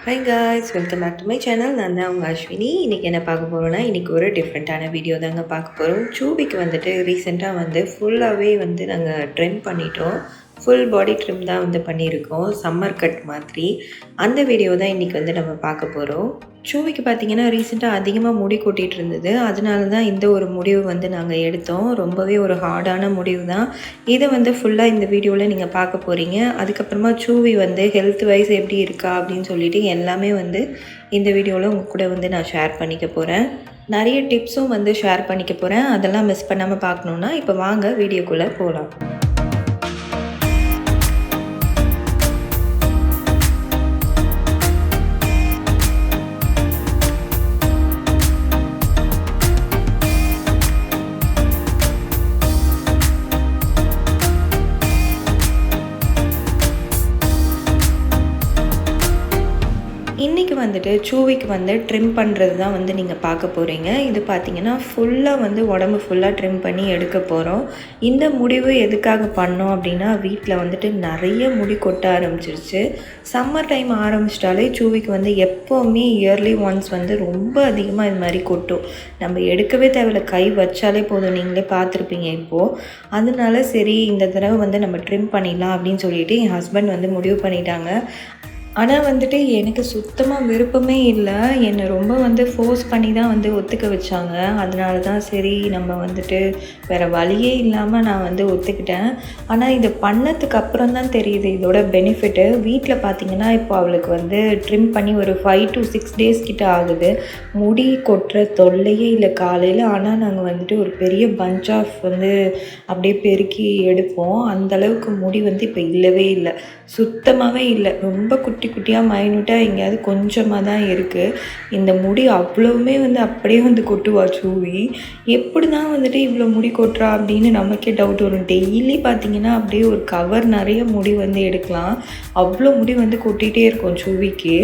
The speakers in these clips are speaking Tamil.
Hi guys, welcome back to my channel. நான் தான் உங்கள் அஸ்வினி. இன்றைக்கி என்ன பார்க்க போகிறோன்னா, இன்றைக்கி ஒரு டிஃப்ரெண்ட்டான வீடியோ தாங்க பார்க்க போகிறோம். சூபிக்கு வந்துட்டு ரீசெண்டாக ஃபுல்லாகவே நாங்கள் ட்ரிம் பண்ணிட்டோம். ஃபுல் பாடி ட்ரிம் தான் பண்ணியிருக்கோம், சம்மர் கட் மாதிரி. அந்த வீடியோ தான் இன்றைக்கி நம்ம பார்க்க போகிறோம். சூவிக்கு பார்த்திங்கன்னா ரீசெண்டாக அதிகமாக முடி கொட்டிகிட்டு இருந்தது. அதனால தான் இந்த ஒரு முடிவு நாங்கள் எடுத்தோம். ரொம்பவே ஒரு ஹார்டான முடிவு தான். இதை ஃபுல்லாக இந்த வீடியோவில் நீங்கள் பார்க்க போகிறீங்க. அதுக்கப்புறமா சூவி ஹெல்த் வைஸ் எப்படி இருக்கா அப்படின்னு சொல்லிட்டு எல்லாமே இந்த வீடியோவில் உங்கள் கூட நான் ஷேர் பண்ணிக்க போகிறேன். நிறைய டிப்ஸும் ஷேர் பண்ணிக்க போகிறேன். அதெல்லாம் மிஸ் பண்ணாமல் பார்க்கணுன்னா இப்போ வாங்க வீடியோக்குள்ளே போகலாம். இன்றைக்கி சூவிக்கு ட்ரிம் பண்ணுறது தான் நீங்கள் பார்க்க போகிறீங்க. இது பார்த்திங்கன்னா ஃபுல்லாக உடம்பு ஃபுல்லாக ட்ரிம் பண்ணி எடுக்க போகிறோம். இந்த முடிவு எதுக்காக பண்ணோம் அப்படின்னா, வீட்டில் நிறைய முடி கொட்ட ஆரம்பிச்சிருச்சு. சம்மர் டைம் ஆரம்பிச்சிட்டாலே சூவிக்கு எப்போவுமே இயர்லி ஒன்ஸ் ரொம்ப அதிகமாக இது மாதிரி கொட்டும். நம்ம எடுக்கவே தேவையில்ல, கை வச்சாலே போதும், நீங்களே பார்த்துருப்பீங்க இப்போது. அதனால சரி இந்த தடவை நம்ம ட்ரிம் பண்ணிடலாம் அப்படின்னு சொல்லிட்டு என் ஹஸ்பண்ட் முடிவு பண்ணிட்டாங்க. ஆனால் எனக்கு சுத்தமாக விருப்பமே இல்லை. என்னை ரொம்ப ஃபோர்ஸ் பண்ணி தான் ஒத்துக்க வச்சாங்க. அதனால தான் சரி நம்ம வேறு வழியே இல்லாமல் நான் ஒத்துக்கிட்டேன். ஆனால் இது பண்ணதுக்கு அப்புறம் தான் தெரியுது இதோட பெனிஃபிட்டு. வீட்டில் பார்த்திங்கன்னா இப்போ அவளுக்கு ட்ரிம் பண்ணி ஒரு 5 to 6 days கிட்ட ஆகுது. முடி கொட்டுற தொல்லையே இல்லை காலையில். ஆனால் நாங்கள் ஒரு பெரிய பஞ்ச் ஆஃப் அப்படியே பெருக்கி எடுப்போம். அந்தளவுக்கு முடி இப்போ இல்லவே இல்லை, சுத்தமாகவே இல்லை. ரொம்ப குட்டி குட்டியாக மைனூட்டாக எங்கேயாவது கொஞ்சமாக தான் இருக்குது. இந்த முடி அவ்வளவுமே அப்படியே கொட்டுவா சூவி. எப்படி தான் இவ்வளோ முடி கொட்டுறா அப்படின்னு நமக்கே டவுட் வரும். டெய்லி பார்த்திங்கன்னா அப்படியே ஒரு கவர் நிறைய முடி எடுக்கலாம். அவ்வளோ முடி கொட்டிகிட்டே இருக்கும் சூவிக்கு.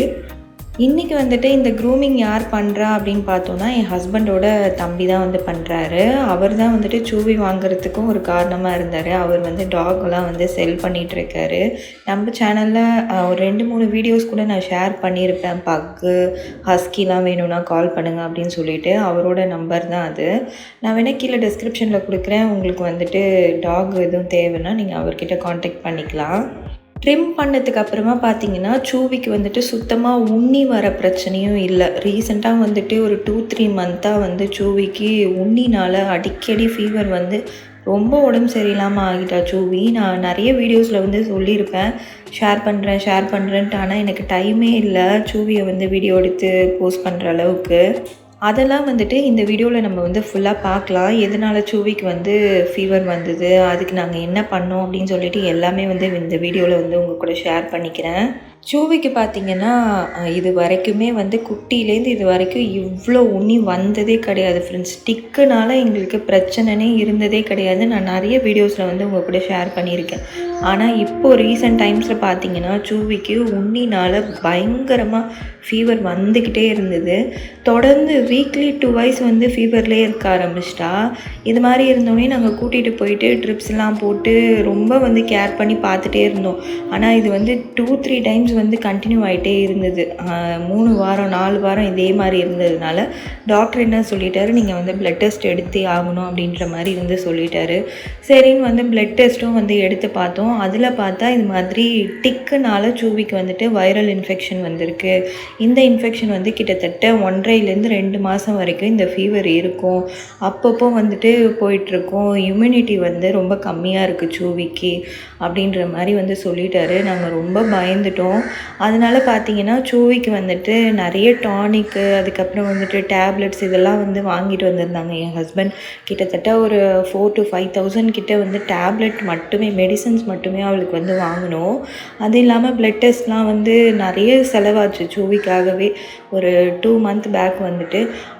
இன்றைக்கி இந்த க்ரூமிங் யார் பண்ணுறா அப்படின்னு பார்த்தோன்னா, என் ஹஸ்பண்டோட தம்பி தான் பண்ணுறாரு. அவர் தான் சூவி வாங்குறதுக்கும் ஒரு காரணமாக இருந்தார். அவர் டாக்லாம் செல் பண்ணிகிட்ருக்காரு. நம்ம சேனலில் ஒரு 2-3 வீடியோஸ் கூட நான் ஷேர் பண்ணியிருப்பேன். பக்கு ஹஸ்கிலாம் வேணும்னா கால் பண்ணுங்கள் அப்படின்னு சொல்லிட்டு. அவரோட நம்பர் தான் அது. நான் வேணால் கீழே டிஸ்கிரிப்ஷனில் கொடுக்குறேன். உங்களுக்கு டாக் எதுவும் தேவைன்னா நீங்கள் அவர்கிட்ட காண்டாக்ட் பண்ணிக்கலாம். ட்ரிம் பண்ணதுக்கு அப்புறமா பார்த்திங்கன்னா சூவிக்கு சுத்தமாக உண்ணி வர பிரச்சனையும் இல்லை. ரீசெண்டாக ஒரு 2-3 மந்த்தாக சூவிக்கு உண்ணினால் அடிக்கடி ஃபீவர் ரொம்ப உடம்பு சரியில்லாமல் ஆகிட்டா சூவி. நான் நிறைய வீடியோஸில் சொல்லியிருப்பேன், ஷேர் பண்ணுறேன்ட்டு. ஆனால் எனக்கு டைமே இல்லை சூவியை வீடியோ எடுத்து போஸ்ட் பண்ணுற அளவுக்கு. அதெல்லாம் இந்த வீடியோவில் நம்ம ஃபுல்லாக பார்க்கலாம். எதனால் சூவிக்கு ஃபீவர் வந்தது, அதுக்கு நாங்கள் என்ன பண்ணோம் அப்படின்னு சொல்லிட்டு எல்லாமே இந்த வீடியோவில் உங்கள் கூட ஷேர் பண்ணிக்கிறேன். சூவிக்கு பார்த்திங்கன்னா இது வரைக்குமே குட்டியிலேருந்து இது வரைக்கும் இவ்வளோ உண்ணி வந்ததே கிடையாது ஃப்ரெண்ட்ஸ். ஸ்டிக்குனால எங்களுக்கு பிரச்சனைனே இருந்ததே கிடையாது. நான் நிறைய வீடியோஸில் உங்கள் கூட ஷேர் பண்ணியிருக்கேன். ஆனால் இப்போது ரீசெண்ட் டைம்ஸில் பார்த்திங்கன்னா சூவிக்கு உண்ணினால் பயங்கரமாக ஃபீவர் வந்துக்கிட்டே இருந்தது. தொடர்ந்து வீக்லி 2 வைஸ் ஃபீவர்லேயே இருக்க ஆரம்பிச்சிட்டா. இது மாதிரி இருந்தோடனே நாங்கள் கூட்டிகிட்டு போயிட்டு ட்ரிப்ஸ்லாம் போட்டு ரொம்ப கேர் பண்ணி பார்த்துட்டே இருந்தோம். ஆனால் இது 2-3 டைம்ஸ் கண்டினியூ ஆகிட்டே இருந்தது. 3 வாரம் 4 வாரம் இதே மாதிரி இருந்ததுனால டாக்டர் என்ன சொல்லிட்டாரு, நீங்கள் பிளட் டெஸ்ட் எடுத்தே ஆகணும் அப்படின்ற மாதிரி சொல்லிட்டாரு. சரின்னு பிளட் டெஸ்ட்டும் எடுத்து பார்த்தோம். அதில் பார்த்தா இது மாதிரி டிக்குனால சூவிக்கு வைரல் இன்ஃபெக்ஷன் வந்திருக்கு. இந்த இன்ஃபெக்ஷன் கிட்டத்தட்ட 1.5 to 2 மாதம் வரைக்கும் இந்த ஃபீவர் இருக்கும். அப்பப்போ போயிட்டுருக்கோம். இம்யூனிட்டி ரொம்ப கம்மியாக இருக்குது சூவிக்கு அப்படின்ற மாதிரி சொல்லிட்டாரு. நாங்கள் ரொம்ப பயந்துட்டோம். அதனால் பார்த்திங்கன்னா சூவிக்கு நிறைய டானிக்கு, அதுக்கப்புறம் டேப்லெட்ஸ் இதெல்லாம் வாங்கிட்டு வந்திருந்தாங்க என் ஹஸ்பண்ட். கிட்டத்தட்ட ஒரு 4,000 to 5,000 கிட்ட டேப்லெட் மட்டுமே, மெடிசன்ஸ் மட்டுமே அவளுக்கு வாங்கணும். அது இல்லாமல் பிளட் டெஸ்ட்லாம் நிறைய செலவாச்சு சூவிக்காகவே. ஒரு 2 month பேக்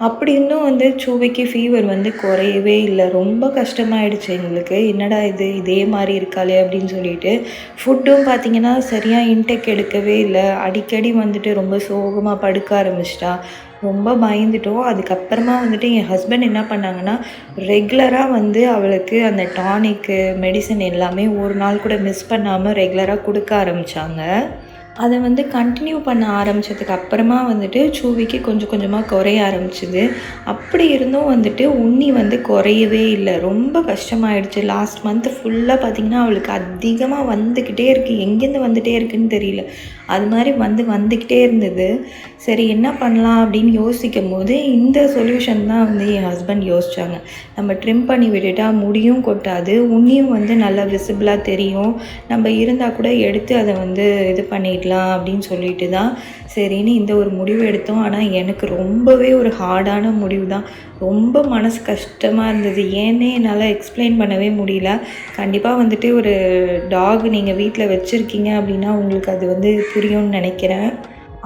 அப்படி இருந்தும் சூவிக்கு ஃபீவர் குறையவே இல்லை. ரொம்ப கஷ்டமாயிடுச்சு எங்களுக்கு. என்னடா இதே மாதிரி இருக்காளே அப்படின்னு சொல்லிட்டு. ஃபுட்டும் பார்த்திங்கன்னா சரியாக இன்டேக் எடுக்கவே இல்லை. அடிக்கடி ரொம்ப சோகமாக படுக்க ஆரம்பிச்சிட்டா. ரொம்ப பயந்துட்டோம். அதுக்கப்புறமா என் ஹஸ்பண்ட் என்ன பண்ணாங்கன்னா, ரெகுலராக அவளுக்கு அந்த டானிக்கு மெடிசன் எல்லாமே ஒரு நாள் கூட மிஸ் பண்ணாமல் ரெகுலராக கொடுக்க ஆரம்பித்தாங்க. அதை வந்து கண்டினியூ பண்ண ஆரம்பித்ததுக்கு அப்புறமா வந்துட்டு சூவிக்கு கொஞ்சம் கொஞ்சமாக குறைய ஆரம்பிச்சிது. அப்படி இருந்தும் வந்துட்டு உண்ணி வந்து குறையவே இல்லை. ரொம்ப கஷ்டமாயிடுச்சு. லாஸ்ட் மந்த் ஃபுல்லாக பார்த்திங்கன்னா அவளுக்கு அதிகமாக வந்துக்கிட்டே இருக்குது. எங்கேருந்து வந்துகிட்டே இருக்குதுன்னு தெரியல. அது மாதிரி வந்துக்கிட்டே இருந்தது. சரி என்ன பண்ணலாம் அப்படின்னு யோசிக்கும் போது இந்த சொல்யூஷன் தான் வந்து என் ஹஸ்பண்ட் யோசித்தாங்க. நம்ம ட்ரிம் பண்ணி விட்டுட்டால் முடியும் கொட்டாது, உண்ணியும் வந்து நல்லா விசிபிளாக தெரியும், நம்ம இருந்தால் கூட எடுத்து அதை வந்து இது பண்ணிடலாம் அப்படின்னு சொல்லிட்டு தான் சரின்னு இந்த ஒரு முடிவு எடுத்தோம். ஆனால் எனக்கு ரொம்பவே ஒரு ஹார்டான முடிவு தான். ரொம்ப மனசு கஷ்டமாக இருந்தது. ஏன்னே என்னால் எக்ஸ்பிளைன் பண்ணவே முடியல. கண்டிப்பாக வந்துட்டு ஒரு டாக் நீங்கள் வீட்டில் வச்சுருக்கீங்க அப்படின்னா உங்களுக்கு அது வந்து புரியும்னு நினைக்கிறேன்.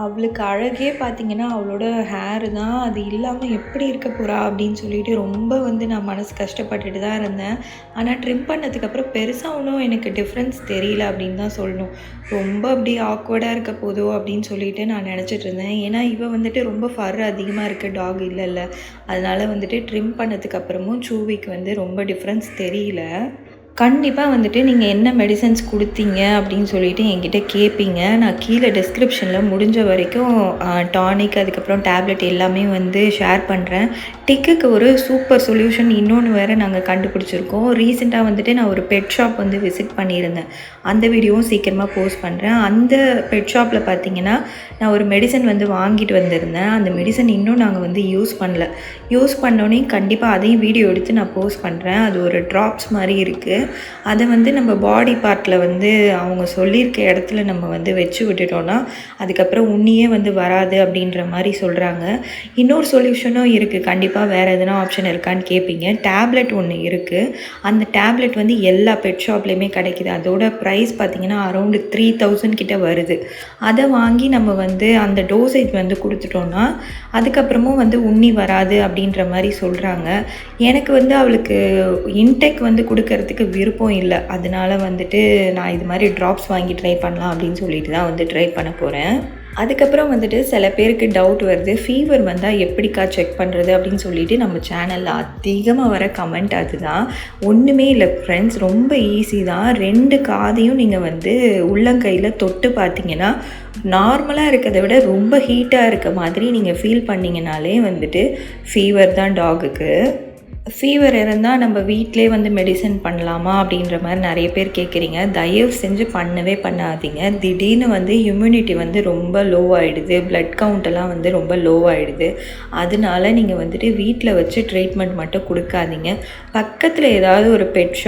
அவளுக்கு அழகே பார்த்திங்கன்னா அவளோட ஹேரு தான். அது இல்லாமல் எப்படி இருக்க போகிறா அப்படின்னு சொல்லிட்டு ரொம்ப வந்து நான் மனசு கஷ்டப்பட்டுட்டு தான் இருந்தேன். ஆனால் ட்ரிம் பண்ணதுக்கப்புறம் பெருசாக ஒன்றும் எனக்கு டிஃப்ரென்ஸ் தெரியல அப்படின்னு தான் சொல்லணும். ரொம்ப அப்படி ஆக்வர்டாக இருக்க போதோ அப்படின்னு சொல்லிட்டு நான் நினச்சிட்டு இருந்தேன். ஏன்னா இவள் வந்துட்டு ரொம்ப ஃபர் அதிகமாக இருக்க டாக் இல்லைல்ல. அதனால் வந்துட்டு ட்ரிம் பண்ணதுக்கப்புறமும் சூவிக்கு வந்து ரொம்ப டிஃப்ரென்ஸ் தெரியல. கண்டிப்பாக வந்துட்டு நீங்கள் என்ன மெடிசன்ஸ் கொடுத்தீங்க அப்படின்னு சொல்லிட்டு என்கிட்ட கேட்பீங்க. நான் கீழே டிஸ்கிரிப்ஷனில் முடிஞ்ச வரைக்கும் டானிக் அதுக்கப்புறம் டேப்லெட் எல்லாமே வந்து ஷேர் பண்ணுறேன். டிக்குக்கு ஒரு சூப்பர் சொல்யூஷன் இன்னொன்று வேறு நாங்கள் கண்டுபிடிச்சிருக்கோம். ரீசெண்டாக வந்துட்டு நான் ஒரு பெட் ஷாப் வந்து விசிட் பண்ணியிருந்தேன். அந்த வீடியோவும் சீக்கிரமாக போஸ்ட் பண்ணுறேன். அந்த பெட் ஷாப்பில் பார்த்தீங்கன்னா நான் ஒரு மெடிசன் வந்து வாங்கிட்டு வந்திருந்தேன். அந்த மெடிசன் இன்னும் நாங்கள் வந்து யூஸ் பண்ணல. யூஸ் பண்ணோன்னே கண்டிப்பாக அதையும் வீடியோ எடுத்து நான் போஸ்ட் பண்ணுறேன். அது ஒரு ட்ராப்ஸ் மாதிரி இருக்குது. அதை வந்து நம்ம பாடி பார்ட்டில் வந்து அவங்க சொல்லியிருக்க இடத்துல நம்ம வந்து வச்சு விட்டுட்டோன்னா அதுக்கப்புறம் உண்ணியே வந்து வராது அப்படின்ற மாதிரி சொல்கிறாங்க. இன்னொரு சொல்யூஷனும் இருக்குது. கண்டிப்பாக வேறு எதனா ஆப்ஷன் இருக்கான்னு கேட்பீங்க. டேப்லெட் ஒன்று இருக்குது. அந்த டேப்லெட் வந்து எல்லா பெட் ஷாப்லேயுமே கிடைக்கிது. அதோட ப்ரைஸ் பார்த்திங்கன்னா அரௌண்டு 3000 கிட்ட வருது. அதை வாங்கி நம்ம வந்து அந்த டோசேஜ் வந்து கொடுத்துட்டோன்னா அதுக்கப்புறமும் வந்து உண்ணி வராது அப்படின்ற மாதிரி சொல்கிறாங்க. எனக்கு வந்து அவளுக்கு இன்டெக் வந்து கொடுக்கறதுக்கு விருப்பம் இல்லை. அதனால் வந்துட்டு நான் இது மாதிரி ட்ராப்ஸ் வாங்கி ட்ரை பண்ணலாம் அப்படின்னு சொல்லிட்டு தான் வந்து ட்ரை பண்ண போகிறேன். அதுக்கப்புறம் வந்துட்டு சில பேருக்கு டவுட் வருது, ஃபீவர் வந்தால் எப்படிக்கா செக் பண்ணுறது அப்படின்னு சொல்லிட்டு நம்ம சேனலில் அதிகமாக வர கமெண்ட் அதுதான். ஒன்றுமே இல்லை ஃப்ரெண்ட்ஸ், ரொம்ப ஈஸி தான். 2 காதையும் நீங்கள் வந்து உள்ளங்கையில் தொட்டு பார்த்தீங்கன்னா நார்மலாக இருக்கிறத விட ரொம்ப ஹீட்டாக இருக்க மாதிரி நீங்கள் ஃபீல் பண்ணிங்கனாலே வந்துட்டு ஃபீவர் தான் டாகுக்கு. ஃபீவர் இருந்தால் நம்ம வீட்டிலே வந்து மெடிசன் பண்ணலாமா அப்படின்ற மாதிரி நிறைய பேர் கேட்குறீங்க. தயவு செஞ்சு பண்ணவே பண்ணாதீங்க. திடீர்னு வந்து இம்யூனிட்டி வந்து ரொம்ப லோ ஆகிடுது, ப்ளட் கவுண்டெல்லாம் வந்து ரொம்ப லோ ஆகிடுது. அதனால நீங்கள் வந்துட்டு வீட்டில் வச்சு ட்ரீட்மெண்ட் மட்டும் கொடுக்காதீங்க. பக்கத்தில் ஏதாவது ஒரு பெட்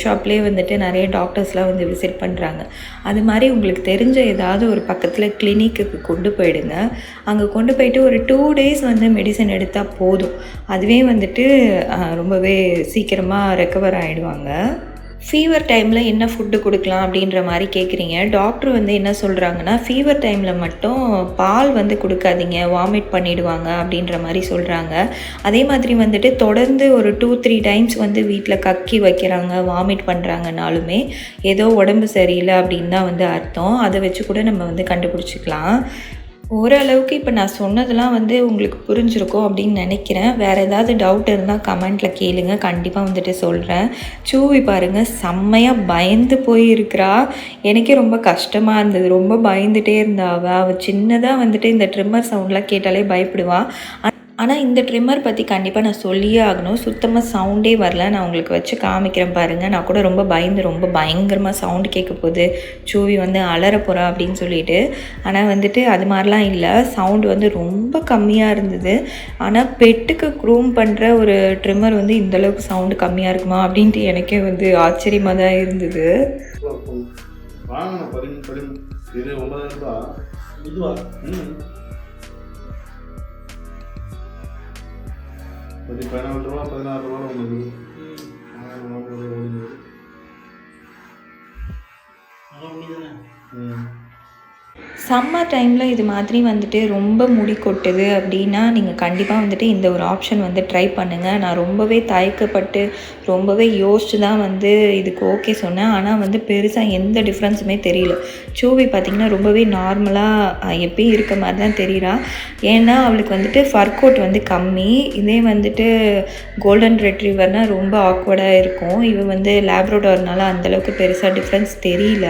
ஷாப்லேயே வந்துட்டு நிறைய டாக்டர்ஸ்லாம் வந்து விசிட் பண்ணுறாங்க. அது மாதிரி உங்களுக்கு தெரிஞ்ச ஏதாவது ஒரு பக்கத்தில் கிளினிக்கு கொண்டு போயிடுங்க. அங்கே கொண்டு போயிட்டு ஒரு 2 days வந்து மெடிசன் எடுத்தால் போதும். அதுவே வந்துட்டு ரொம்பவே சீக்கிரமாக ரெக்கவர் ஆகிடுவாங்க. ஃபீவர் டைமில் என்ன ஃபுட்டு கொடுக்கலாம் அப்படின்ற மாதிரி கேட்குறீங்க. டாக்டர் வந்து என்ன சொல்கிறாங்கன்னா, ஃபீவர் டைமில் மட்டும் பால் வந்து கொடுக்காதீங்க, வாமிட் பண்ணிவிடுவாங்க அப்படின்ற மாதிரி சொல்கிறாங்க. அதே மாதிரி வந்துட்டு தொடர்ந்து ஒரு 2-3 டைம்ஸ் வந்து வீட்டில் கக்கி வைக்கிறாங்க, வாமிட் பண்ணுறாங்கனாலுமே ஏதோ உடம்பு சரியில்லை அப்படின்னு தான் வந்து அர்த்தம். அதை வச்சு கூட நம்ம வந்து கண்டுபிடிச்சிக்கலாம். ஓரளவுக்கு இப்போ நான் சொன்னதெல்லாம் வந்து உங்களுக்கு புரிஞ்சிருக்கும் அப்படின்னு நினைக்கிறேன். வேறு ஏதாவது டவுட் இருந்தால் கமெண்ட்டில் கேளுங்க, கண்டிப்பாக வந்துட்டு சொல்கிறேன். சூவி பாருங்கள், செம்மையாக பயந்து போயிருக்கிறா. எனக்கே ரொம்ப கஷ்டமாக இருந்தது. ரொம்ப பயந்துகிட்டே இருந்தா. அவள் சின்னதாக வந்துட்டு இந்த ட்ரிம்மர் சவுண்ட்லாம் கேட்டாலே பயப்படுவாள். ஆனால் இந்த ட்ரிம்மர் பற்றி கண்டிப்பாக நான் சொல்லியே ஆகணும். சுத்தமாக சவுண்டே வரல. நான் உங்களுக்கு வச்சு காமிக்கிறேன் பாருங்கள். நான் கூட ரொம்ப ரொம்ப பயங்கரமாக சவுண்டு கேட்க போகுது, சூவி வந்து அலற போகிறா அப்படின்னு சொல்லிட்டு. ஆனால் வந்துட்டு அது மாதிரிலாம் இல்லை. சவுண்டு வந்து ரொம்ப கம்மியாக இருந்தது. ஆனால் பெட்டுக்கு க்ரூம் பண்ணுற ஒரு ட்ரிம்மர் வந்து இந்தளவுக்கு சவுண்டு கம்மியாக இருக்குமா அப்படின்ட்டு எனக்கே வந்து ஆச்சரியமாக தான் இருந்தது. ரூபா 16 ரூபா உங்களுக்கு சம்மர் டைமில் இது மாதிரி வந்துட்டு ரொம்ப முடி கொட்டுது அப்படின்னா நீங்கள் கண்டிப்பாக வந்துட்டு இந்த ஒரு ஆப்ஷன் வந்து ட்ரை பண்ணுங்கள். நான் ரொம்பவே தயக்கப்பட்டு ரொம்பவே யோசிச்சு தான் வந்து இதுக்கு ஓகே சொன்னேன். ஆனால் வந்து பெருசாக எந்த டிஃப்ரென்ஸுமே தெரியல. சூவி பார்த்திங்கன்னா ரொம்பவே நார்மலாக எப்பயும் இருக்க மாதிரி தான் தெரியுறா. ஏன்னா அவளுக்கு வந்துட்டு ஃபர் கோட் வந்து கம்மி. இதே வந்துட்டு கோல்டன் ரெட்ரீவர்னால் ரொம்ப ஆக்வர்டாக இருக்கும். இவ வந்து லேப்ரடார்னால அந்தளவுக்கு பெருசாக டிஃப்ரென்ஸ் தெரியல.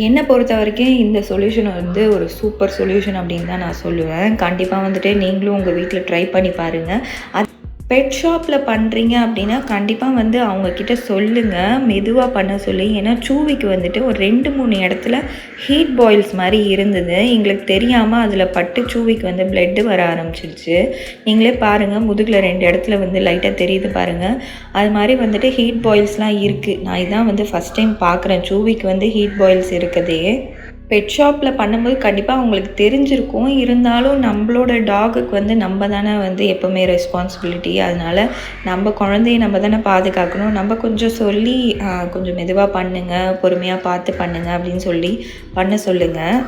என்னை பொறுத்த வரைக்கும் இந்த சொல்யூஷன் வந்து ஒரு சூப்பர் சொல்யூஷன் அப்படின்னு தான் நான் சொல்லுவேன். கண்டிப்பாக வந்துட்டு நீங்களும் உங்கள் வீட்டில் ட்ரை பண்ணி பாருங்கள். பெட் ஷாப்பில் பண்ணுறீங்க அப்படின்னா கண்டிப்பாக வந்து அவங்கக்கிட்ட சொல்லுங்கள் மெதுவாக பண்ண சொல்லி. ஏன்னா சூவிக்கு வந்துட்டு ஒரு 2-3 இடத்துல ஹீட் பாயில்ஸ் மாதிரி இருந்தது. எங்களுக்கு தெரியாமல் அதில் பட்டு சூவிக்கு வந்து பிளட்டு வர ஆரம்பிச்சிருச்சு. நீங்களே பாருங்கள், முதுகில் 2 இடத்துல வந்து லைட்டாக தெரியுது பாருங்கள். அது மாதிரி வந்துட்டு ஹீட் பாயில்ஸ்லாம் இருக்குது. நான் இதான் வந்து ஃபஸ்ட் டைம் பார்க்குறேன் சூவிக்கு வந்து ஹீட் பாயில்ஸ் இருக்கதே. பெட் ஷாப்பில் பண்ணும்போது கண்டிப்பாக அவங்களுக்கு தெரிஞ்சிருக்கும். இருந்தாலும் நம்மளோட டாகுக்கு வந்து நம்ம தானே வந்து எப்போவுமே ரெஸ்பான்சிபிலிட்டி. அதனால் நம்ம குழந்தைய நம்ம தானே பாதுகாக்கணும். நம்ம கொஞ்சம் சொல்லி கொஞ்சம் மெதுவாக பண்ணுங்கள், பொறுமையாக பார்த்து பண்ணுங்கள் அப்படின்னு சொல்லி பண்ண சொல்லுங்கள்.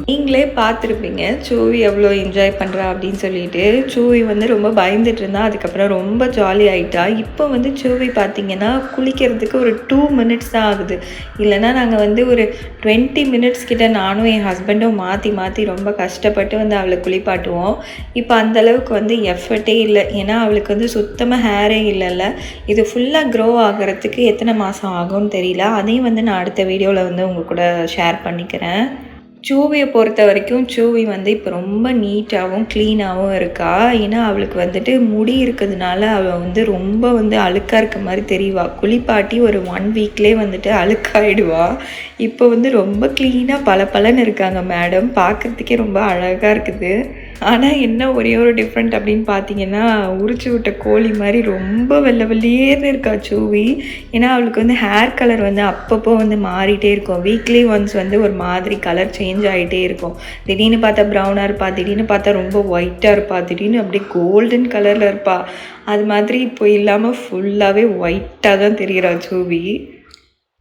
நீங்களே பார்த்துருப்பீங்க சூவி எவ்வளோ என்ஜாய் பண்ணுறா அப்படின்னு சொல்லிட்டு. சூவி வந்து ரொம்ப பயந்துட்டு இருந்தா, அதுக்கப்புறம் ரொம்ப ஜாலி ஆகிட்டா. இப்போ வந்து சூவி பார்த்திங்கன்னா குளிக்கிறதுக்கு ஒரு 2 மினிட்ஸ் தான் ஆகுது. இல்லைனா நாங்கள் வந்து ஒரு 20 மினிட்ஸ் கிட்ட நானும் என் ஹஸ்பண்டும் மாற்றி மாற்றி ரொம்ப கஷ்டப்பட்டு வந்து அவளை குளிப்பாட்டுவோம். இப்போ அந்தளவுக்கு வந்து எஃபர்ட்டே இல்லை. ஏன்னா அவளுக்கு வந்து சுத்தமாக ஹேரே இல்லைல்ல. இது ஃபுல்லாக க்ரோ ஆகிறதுக்கு எத்தனை மாதம் ஆகும்னு தெரியல. அதையும் வந்து நான் அடுத்த வீடியோவில் வந்து உங்கள் கூட ஷேர் பண்ணிக்கிறேன். சூவியை பொறுத்த வரைக்கும் சூவி வந்து இப்போ ரொம்ப நீட்டாகவும் க்ளீனாகவும் இருக்கா. ஏன்னா அவளுக்கு வந்துட்டு முடி இருக்கிறதுனால அவள் வந்து ரொம்ப வந்து அழுக்காக இருக்க மாதிரி தெரியவா. குளிப்பாட்டி ஒரு 1 வீக்லேயே வந்துட்டு அழுக்காயிடுவா. இப்போ வந்து ரொம்ப க்ளீனாக பளபளன்னு இருக்காங்க மேடம். பார்க்குறதுக்கே ரொம்ப அழகாக இருக்குது. ஆனால் என்ன ஒரே ஒரு டிஃப்ரெண்ட் அப்படின்னு பார்த்தீங்கன்னா, உரிச்சு விட்ட கோழி மாதிரி ரொம்ப வெள்ளை வெள்ளையேன்னு இருக்கா சூவி. ஏன்னா அவளுக்கு வந்து ஹேர் கலர் வந்து அப்பப்போ வந்து மாறிட்டே இருக்கும். வீக்லி ஒன்ஸ் வந்து ஒரு மாதிரி கலர் சேஞ்ச் ஆகிட்டே இருக்கும். திடீர்னு பார்த்தா ப்ரௌனாக இருப்பா, திடீர்னு பார்த்தா ரொம்ப ஒயிட்டாக இருப்பா, திடீர்னு அப்படியே கோல்டன் கலரில் இருப்பா. அது மாதிரி இப்போ இல்லாமல் ஃபுல்லாகவே ஒயிட்டாக தான் தெரிகிறா சூவி.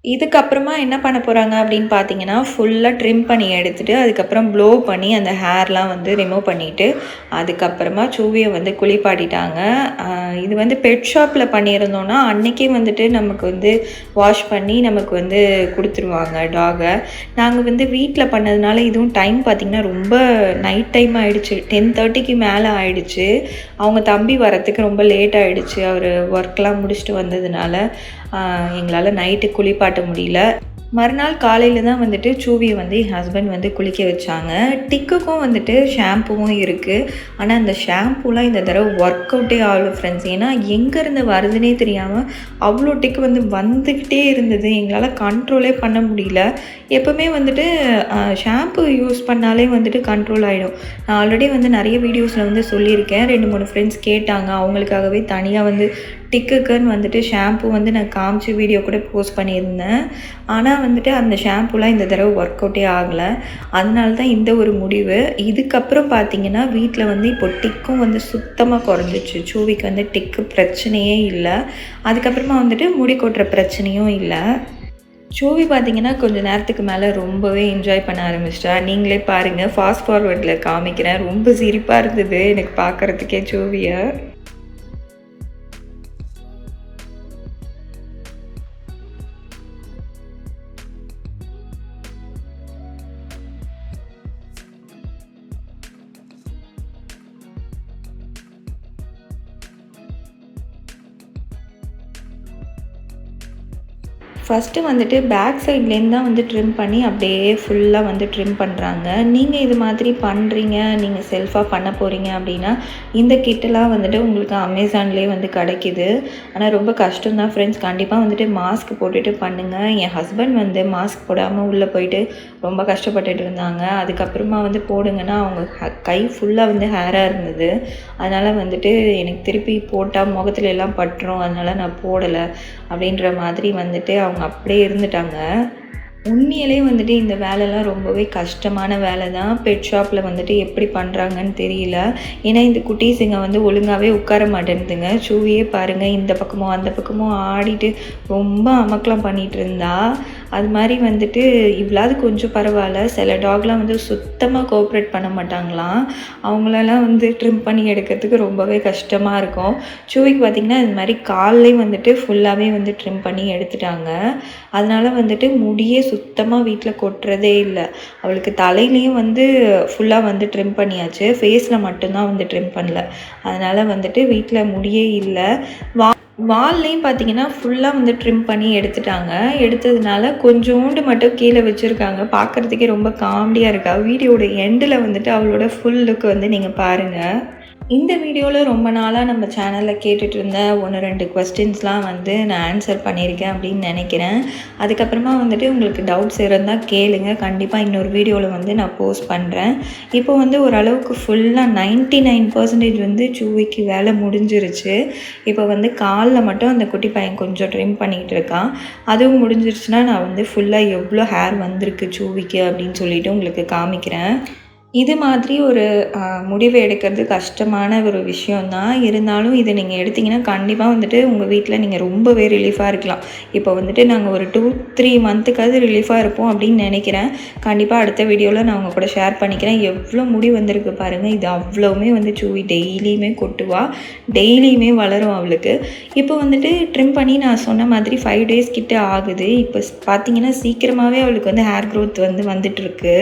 இதுக்கப்புறமா என்ன பண்ண போகிறாங்க அப்படின்னு பார்த்தீங்கன்னா, ஃபுல்லாக ட்ரிம் பண்ணி எடுத்துகிட்டு அதுக்கப்புறம் ப்ளோ பண்ணி அந்த ஹேர்லாம் வந்து ரிமூவ் பண்ணிவிட்டு அதுக்கப்புறமா சூவியை வந்து குளிப்பாட்டிட்டாங்க. இது வந்து பெட் ஷாப்பில் பண்ணியிருந்தோன்னா அன்றைக்கே வந்துட்டு நமக்கு வந்து வாஷ் பண்ணி நமக்கு வந்து கொடுத்துருவாங்க டாகை. நாங்கள் வந்து வீட்டில் பண்ணதுனால இதுவும் டைம் பார்த்திங்கன்னா ரொம்ப நைட் டைம் ஆகிடுச்சு. 10:30க்கு மேலே ஆகிடுச்சு. அவங்க தம்பி வரத்துக்கு ரொம்ப லேட் ஆகிடுச்சு. அவர் ஒர்க்லாம் முடிச்சுட்டு வந்ததுனால எங்களால் நைட்டு குளிப்பாட்ட முடியல. மறுநாள் காலையில் தான் வந்துட்டு சூவியை வந்து என் ஹஸ்பண்ட் வந்து குளிக்க வச்சாங்க. டிக்குக்கும் வந்துட்டு ஷாம்புவும் இருக்குது. ஆனால் அந்த ஷாம்புலாம் இந்த தடவை ஒர்க் அவுட்டே ஆகல ஃப்ரெண்ட்ஸ். ஏன்னா எங்கேருந்து வருதுன்னே தெரியாமல் அவ்வளோ டிக்கு வந்து வந்துக்கிட்டே இருந்தது. எங்களால் கண்ட்ரோலே பண்ண முடியல. எப்போவுமே வந்துட்டு ஷாம்பு யூஸ் பண்ணாலே வந்துட்டு கண்ட்ரோல் ஆகிடும். நான் ஆல்ரெடி வந்து நிறைய வீடியோஸில் வந்து சொல்லியிருக்கேன். 2-3 ஃப்ரெண்ட்ஸ் கேட்டாங்க. அவங்களுக்காகவே தனியாக வந்து டிக்குக்குன்னு வந்துட்டு ஷாம்பு வந்து நான் காமிச்சு வீடியோ கூட போஸ்ட் பண்ணியிருந்தேன். ஆனால் வந்துட்டு அந்த ஷாம்புலாம் இந்த தடவை ஒர்க் அவுட்டே ஆகலை. அதனால தான் இந்த ஒரு முடிவு. இதுக்கப்புறம் பார்த்திங்கன்னா வீட்டில் வந்து இப்போ டிக்கும் வந்து சுத்தமாக குறைஞ்சிச்சு. சூவிக்கு வந்து டிக்கு பிரச்சனையே இல்லை. அதுக்கப்புறமா வந்துட்டு முடி கொட்டுற பிரச்சனையும் இல்லை. சூவி பார்த்திங்கன்னா கொஞ்சம் நேரத்துக்கு மேலே ரொம்பவே என்ஜாய் பண்ண ஆரம்பிச்சிட்டா. நீங்களே பாருங்கள், ஃபாஸ்ட் ஃபார்வர்டில் காமிக்கிறேன். ரொம்ப சிரிப்பாக இருந்தது எனக்கு பார்க்குறதுக்கே சூவியை. ஃபஸ்ட்டு வந்துட்டு பேக் சைட்லேருந்து தான் வந்து ட்ரிம் பண்ணி அப்படியே ஃபுல்லாக வந்து ட்ரிம் பண்ணுறாங்க. நீங்கள் இது மாதிரி பண்ணுறீங்க, நீங்கள் செல்ஃபாக பண்ண போகிறீங்க அப்படின்னா இந்த கிட்டெல்லாம் வந்துட்டு உங்களுக்கு அமேசான்லேயே வந்து கிடைக்கிது. ஆனால் ரொம்ப கஷ்டம்தான் ஃப்ரெண்ட்ஸ். கண்டிப்பாக வந்துட்டு மாஸ்க் போட்டுட்டு பண்ணுங்கள். என் ஹஸ்பண்ட் வந்து மாஸ்க் போடாமல் உள்ளே போயிட்டு ரொம்ப கஷ்டப்பட்டுட்டு இருந்தாங்க. அதுக்கப்புறமா வந்து போடுங்கன்னா அவங்க கை ஃபுல்லாக வந்து ஹேராக இருந்தது. அதனால் வந்துட்டு எனக்கு திருப்பி போட்டால் முகத்துல எல்லாம் பட்டுரும், அதனால் நான் போடலை அப்படின்ற மாதிரி வந்துட்டு அவங்க அப்படியே இருந்துட்டாங்க. உண்மையிலே வந்துட்டு இந்த வேலைலாம் ரொம்பவே கஷ்டமான வேலை தான். பெட் ஷாப்பில் வந்துட்டு எப்படி பண்ணுறாங்கன்னு தெரியல. ஏன்னா இந்த குட்டீஸுங்க வந்து ஒழுங்காகவே உட்கார மாட்டேன்துங்க. சூவியே பாருங்கள், இந்த பக்கமும் அந்த பக்கமும் ஆடிட்டு ரொம்ப அமக்கலாம் பண்ணிகிட்டு இருந்தா. அது மாதிரி வந்துட்டு இவ்வளவு கொஞ்சம் பரவாயில்ல. சில டாக்லாம் வந்து சுத்தமாக கோஆப்ரேட் பண்ண மாட்டாங்களாம். அவங்களெல்லாம் வந்து ட்ரிம் பண்ணி எடுக்கிறதுக்கு ரொம்பவே கஷ்டமாக இருக்கும். சூவிக்கு பார்த்திங்கன்னா இது மாதிரி கால்லேயும் வந்துட்டு ஃபுல்லாகவே வந்து ட்ரிம் பண்ணி எடுத்துட்டாங்க. அதனால் வந்துட்டு முடியே சுத்தமாக வீட்டில் கொட்டுறதே இல்லை. அவளுக்கு தலையிலையும் வந்து ஃபுல்லாக வந்து ட்ரிம் பண்ணியாச்சு. ஃபேஸில் மட்டும்தான் வந்து ட்ரிம் பண்ணல. அதனால் வந்துட்டு வீட்டில் முடியே இல்லை. வால்லையும் பார்த்தீங்கன்னா ஃபுல்லாக வந்து ட்ரிம் பண்ணி எடுத்துட்டாங்க. எடுத்ததுனால கொஞ்சோண்டு மட்டும் கீழே வச்சுருக்காங்க. பார்க்குறதுக்கே ரொம்ப காமெடியாக இருக்கா. வீடியோட எண்டில் வந்துட்டு அவளோட ஃபுல் லுக் வந்து நீங்கள் பாருங்கள். இந்த வீடியோவில் ரொம்ப நாளாக நம்ம சேனலில் கேட்டுட்டு இருந்த 1-2 கொஸ்டின்ஸ்லாம் வந்து நான் ஆன்சர் பண்ணியிருக்கேன் அப்படின்னு நினைக்கிறேன். அதுக்கப்புறமா வந்துட்டு உங்களுக்கு டவுட்ஸ் இருந்தால் கேளுங்க. கண்டிப்பாக இன்னொரு வீடியோவில் வந்து நான் போஸ்ட் பண்ணுறேன். இப்போ வந்து ஓரளவுக்கு ஃபுல்லாக 99% வந்து சூவிக்கு வேலை முடிஞ்சிருச்சு. இப்போ வந்து காலில் மட்டும் அந்த குட்டி பையன் கொஞ்சம் ட்ரிம் பண்ணிகிட்டு இருக்கான். அதுவும் முடிஞ்சிருச்சுன்னா நான் வந்து ஃபுல்லாக எவ்வளோ ஹேர் வந்திருக்கு சூவிக்கு அப்படின்னு சொல்லிட்டு உங்களுக்கு காமிக்கிறேன். இது மாதிரி ஒரு முடிவு எடுக்கிறது கஷ்டமான ஒரு விஷயந்தான். இருந்தாலும் இதை நீங்கள் எடுத்திங்கன்னா கண்டிப்பாக வந்துட்டு உங்கள் வீட்டில் நீங்கள் ரொம்பவே ரிலீஃபாக இருக்கலாம். இப்போ வந்துட்டு நாங்கள் ஒரு 2-3 மந்த்துக்காவது ரிலீஃபாக இருப்போம் அப்படின்னு நினைக்கிறேன். கண்டிப்பாக அடுத்த வீடியோவில் நான் உங்கள் கூட ஷேர் பண்ணிக்கிறேன். எவ்வளோ முடி வந்திருக்கு பாருங்கள். இது அவ்வளோவுமே வந்து சூவி டெய்லியுமே கொட்டுவா, டெய்லியுமே வளரும் அவளுக்கு. இப்போ வந்துட்டு ட்ரிம் பண்ணி நான் சொன்ன மாதிரி 5 டேஸ் கிட்ட ஆகுது. இப்போ பார்த்தீங்கன்னா சீக்கிரமாகவே அவளுக்கு வந்து ஹேர் க்ரோத் வந்து வந்துட்டுருக்கு.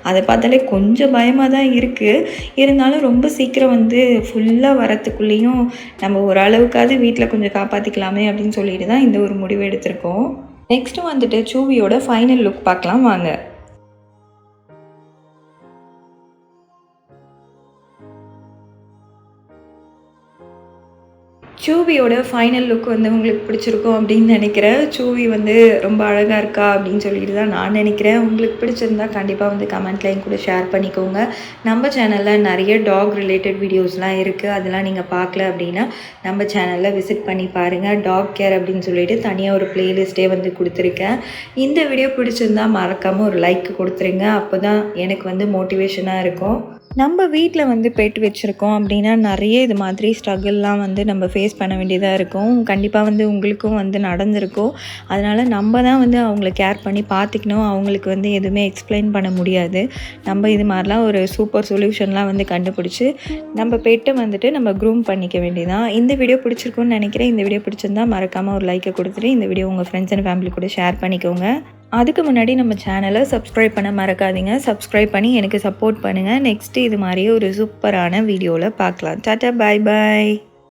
அதை பார்த்தாலே கொஞ்சம் பயமாக தான் இருக்குது. இருந்தாலும் ரொம்ப சீக்கிரம் வந்து ஃபுல்லாக வரத்துக்குள்ளேயும் நம்ம ஓரளவுக்காவது வீட்டில் கொஞ்சம் காப்பாற்றிக்கலாமே அப்படின்னு சொல்லிட்டு தான் இந்த ஒரு முடிவு எடுத்திருக்கோம். நெக்ஸ்ட்டு வந்துட்டு சூவியோட ஃபைனல் லுக் பார்க்கலாம் வாங்க. சூவியோட ஃபைனல் லுக் வந்து உங்களுக்கு பிடிச்சிருக்கும் அப்படின்னு நினைக்கிறேன். சூவி வந்து ரொம்ப அழகாக இருக்கா அப்படின்னு சொல்லிட்டு தான் நான் நினைக்கிறேன். உங்களுக்கு பிடிச்சிருந்தா கண்டிப்பாக வந்து கமெண்ட்டில் என் கூட ஷேர் பண்ணிக்கோங்க. நம்ம சேனலில் நிறைய டாக் ரிலேட்டட் வீடியோஸ்லாம் இருக்குது. அதெல்லாம் நீங்கள் பார்க்கல அப்படின்னா நம்ம சேனலில் விசிட் பண்ணி பாருங்கள். டாக் கேர் அப்படின்னு சொல்லிட்டு தனியாக ஒரு ப்ளேலிஸ்ட்டே வந்து கொடுத்துருக்கேன். இந்த வீடியோ பிடிச்சிருந்தா மறக்காமல் ஒரு லைக் கொடுத்துருங்க. அப்போ தான் எனக்கு வந்து மோட்டிவேஷனாக இருக்கும். நம்ம வீட்டில் வந்து பெட் வச்சுருக்கோம் அப்படின்னா நிறைய இது மாதிரி ஸ்ட்ரகிள்லாம் வந்து நம்ம ஃபேஸ் பண்ண வேண்டியதாக இருக்கும். கண்டிப்பாக வந்து உங்களுக்கும் வந்து நடந்திருக்கும். அதனால் நம்ம தான் வந்து அவங்கள கேர் பண்ணி பார்த்துக்கணும். அவங்களுக்கு வந்து எதுவுமே எக்ஸ்பிளைன் பண்ண முடியாது. நம்ம இது மாதிரிலாம் ஒரு சூப்பர் சொல்யூஷன்லாம் வந்து கண்டுபிடிச்சி நம்ம பெட்டை வந்துட்டு நம்ம க்ரூம் பண்ணிக்க வேண்டியதான். இந்த வீடியோ பிடிச்சிருக்குன்னு நினைக்கிறேன். இந்த வீடியோ பிடிச்சிருந்தா மறக்காமல் ஒரு லைக்கை கொடுத்துட்டு இந்த வீடியோ உங்கள் ஃப்ரெண்ட்ஸ் அண்ட் ஃபேமிலி கூட ஷேர் பண்ணிக்கோங்க. அதுக்கு முன்னாடி நம்ம சேனலை சப்ஸ்கிரைப் பண்ண மறக்காதீங்க. சப்ஸ்கிரைப் பண்ணி எனக்கு சப்போர்ட் பண்ணுங்கள். நெக்ஸ்ட்டு இது மாதிரியே ஒரு சூப்பரான வீடியோவில் பார்க்கலாம். டாட்டா, பாய் பாய்.